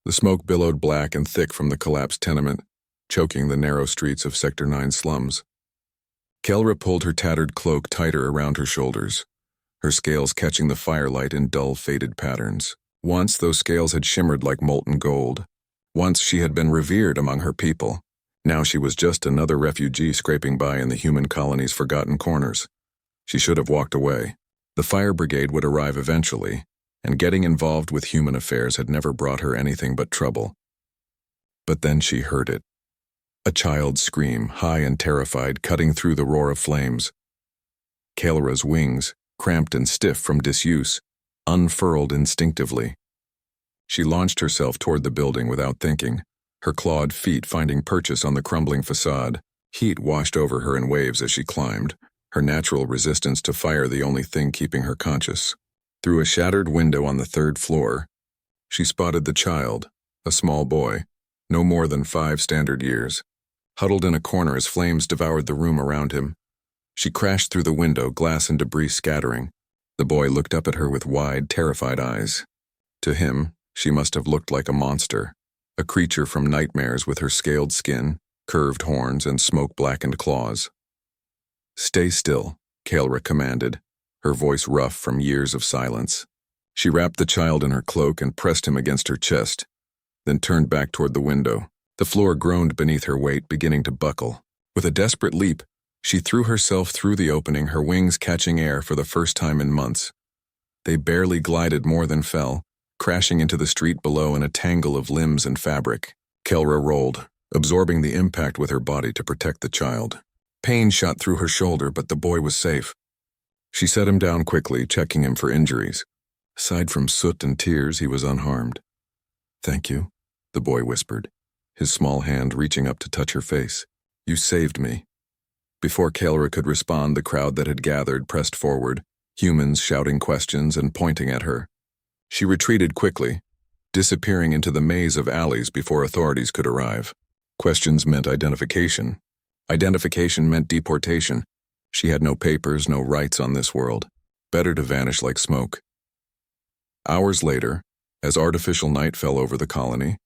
The smoke billowed black and thick from the collapsed tenement, choking the narrow streets of Sector 9 slums. Kelra pulled her tattered cloak tighter around her shoulders, her scales catching the firelight in dull, faded patterns. Once those scales had shimmered like molten gold. Once she had been revered among her people. Now she was just another refugee scraping by in the human colony's forgotten corners. She should have walked away. The fire brigade would arrive eventually, and getting involved with human affairs had never brought her anything but trouble. But then she heard it. A child's scream, high and terrified, cutting through the roar of flames. Kelra's wings, cramped and stiff from disuse, unfurled instinctively. She launched herself toward the building without thinking, her clawed feet finding purchase on the crumbling facade. Heat washed over her in waves as she climbed, her natural resistance to fire the only thing keeping her conscious. Through a shattered window on the 3rd floor, she spotted the child, a small boy, no more than 5 standard years, huddled in a corner as flames devoured the room around him. She crashed through the window, glass and debris scattering. The boy looked up at her with wide, terrified eyes. To him, she must have looked like a monster, a creature from nightmares with her scaled skin, curved horns, and smoke-blackened claws. "Stay still," Kelra commanded, her voice rough from years of silence. She wrapped the child in her cloak and pressed him against her chest, then turned back toward the window. The floor groaned beneath her weight, beginning to buckle. With a desperate leap, she threw herself through the opening, her wings catching air for the first time in months. They barely glided more than fell, crashing into the street below in a tangle of limbs and fabric. Kelra rolled, absorbing the impact with her body to protect the child. Pain shot through her shoulder, but the boy was safe. She set him down quickly, checking him for injuries. Aside from soot and tears, he was unharmed. "Thank you," the boy whispered, his small hand reaching up to touch her face. "You saved me." Before Kelra could respond, the crowd that had gathered pressed forward, humans shouting questions and pointing at her. She retreated quickly, disappearing into the maze of alleys before authorities could arrive. Questions meant identification. Identification meant deportation. She had no papers, no rights on this world. Better to vanish like smoke. Hours later, as artificial night fell over the colony,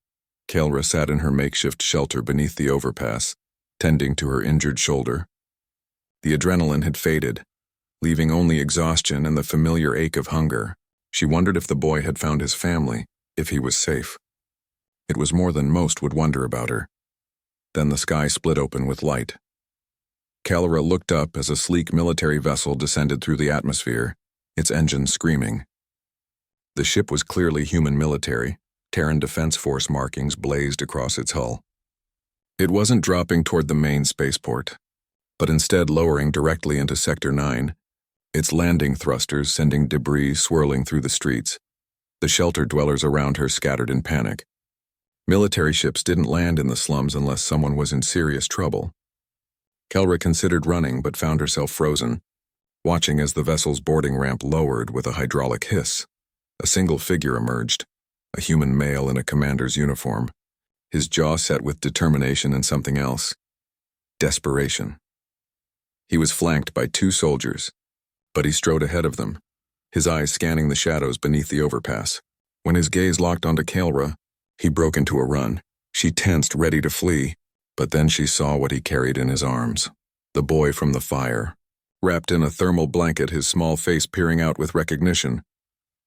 Kelra sat in her makeshift shelter beneath the overpass, tending to her injured shoulder. The adrenaline had faded, leaving only exhaustion and the familiar ache of hunger. She wondered if the boy had found his family, if he was safe. It was more than most would wonder about her. Then the sky split open with light. Kelra looked up as a sleek military vessel descended through the atmosphere, its engines screaming. The ship was clearly human military. Terran Defense Force markings blazed across its hull. It wasn't dropping toward the main spaceport, but instead lowering directly into Sector 9, its landing thrusters sending debris swirling through the streets, the shelter dwellers around her scattered in panic. Military ships didn't land in the slums unless someone was in serious trouble. Kelra considered running but found herself frozen, watching as the vessel's boarding ramp lowered with a hydraulic hiss. A single figure emerged, a human male in a commander's uniform, his jaw set with determination and something else: desperation. He was flanked by 2 soldiers, but he strode ahead of them, his eyes scanning the shadows beneath the overpass. When his gaze locked onto Kelra, he broke into a run. She tensed, ready to flee, but then she saw what he carried in his arms. The boy from the fire, wrapped in a thermal blanket, his small face peering out with recognition.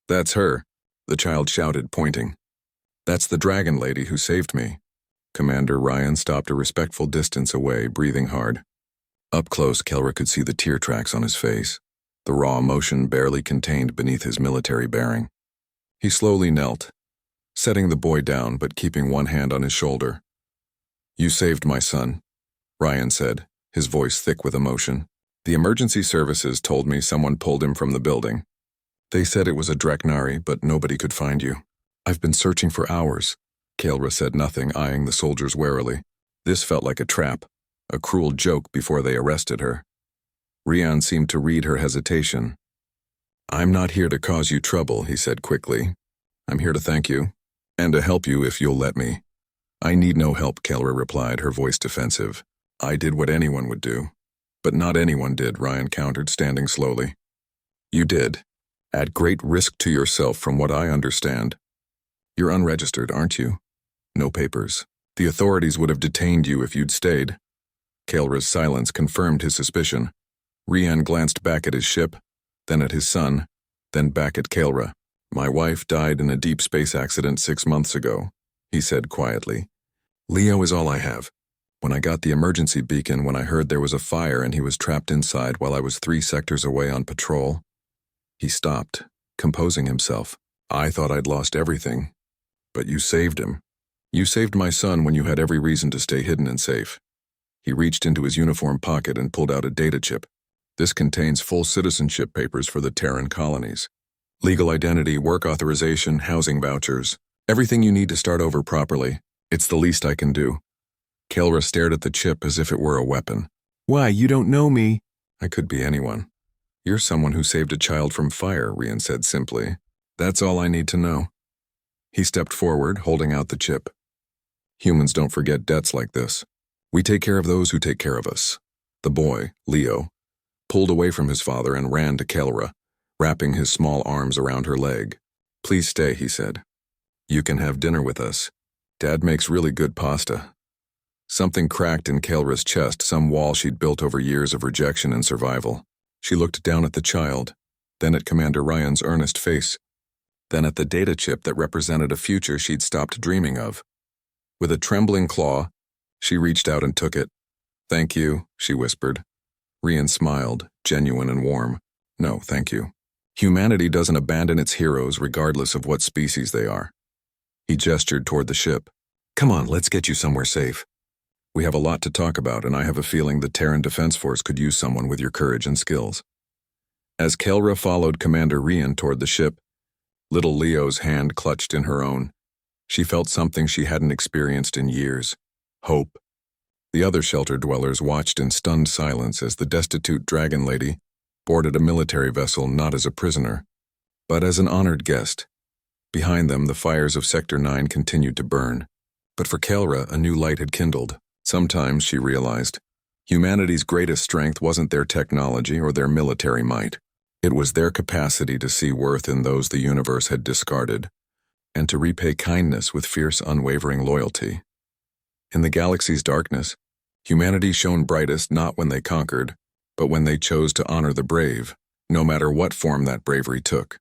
"That's her," the child shouted, pointing. "That's the dragon lady who saved me." Commander Ryan stopped a respectful distance away, breathing hard. Up close, Kelra could see the tear tracks on his face, the raw emotion barely contained beneath his military bearing. He slowly knelt, setting the boy down but keeping one hand on his shoulder. "You saved my son," Ryan said, his voice thick with emotion. "The emergency services told me someone pulled him from the building. They said it was a Draknari, but nobody could find you." "I've been searching for hours." Kelra said nothing, eyeing the soldiers warily. This felt like a trap, a cruel joke before they arrested her. Rian seemed to read her hesitation. "I'm not here to cause you trouble," he said quickly. "I'm here to thank you, and to help you if you'll let me." "I need no help," Kelra replied, her voice defensive. "I did what anyone would do." "But not anyone did," Ryan countered, standing slowly. "You did, at great risk to yourself from what I understand. You're unregistered, aren't you? No papers. The authorities would have detained you if you'd stayed. Kaelra's silence confirmed his suspicion. Rian glanced back at his ship, then at his son, then back at Kaelra. My wife died in a deep space accident 6 months ago, he said quietly. Leo is all I have. When I got the emergency beacon when I heard there was a fire and he was trapped inside while I was 3 sectors away on patrol. He stopped, composing himself. I thought I'd lost everything. But you saved him. You saved my son when you had every reason to stay hidden and safe. He reached into his uniform pocket and pulled out a data chip. This contains full citizenship papers for the Terran colonies. Legal identity, work authorization, housing vouchers. Everything you need to start over properly. It's the least I can do. Kaelra stared at the chip as if it were a weapon. Why, you don't know me? I could be anyone. You're someone who saved a child from fire, Rian said simply. That's all I need to know. He stepped forward, holding out the chip. Humans don't forget debts like this. We take care of those who take care of us. The boy, Leo, pulled away from his father and ran to Kaelra, wrapping his small arms around her leg. Please stay, he said. You can have dinner with us. Dad makes really good pasta. Something cracked in Kaelra's chest, some wall she'd built over years of rejection and survival. She looked down at the child, then at Commander Ryan's earnest face, then at the data chip that represented a future she'd stopped dreaming of. With a trembling claw, she reached out and took it. Thank you, she whispered. Rian smiled, genuine and warm. No, thank you. Humanity doesn't abandon its heroes regardless of what species they are. He gestured toward the ship. Come on, let's get you somewhere safe. We have a lot to talk about, and I have a feeling the Terran Defense Force could use someone with your courage and skills. As Kaelra followed Commander Rian toward the ship, little Leo's hand clutched in her own. She felt something she hadn't experienced in years. Hope. The other shelter dwellers watched in stunned silence as the Destitute Dragon Lady boarded a military vessel not as a prisoner, but as an honored guest. Behind them, the fires of Sector 9 continued to burn. But for Kaelra, a new light had kindled. Sometimes, she realized, humanity's greatest strength wasn't their technology or their military might. It was their capacity to see worth in those the universe had discarded, and to repay kindness with fierce, unwavering loyalty. In the galaxy's darkness, humanity shone brightest not when they conquered, but when they chose to honor the brave, no matter what form that bravery took.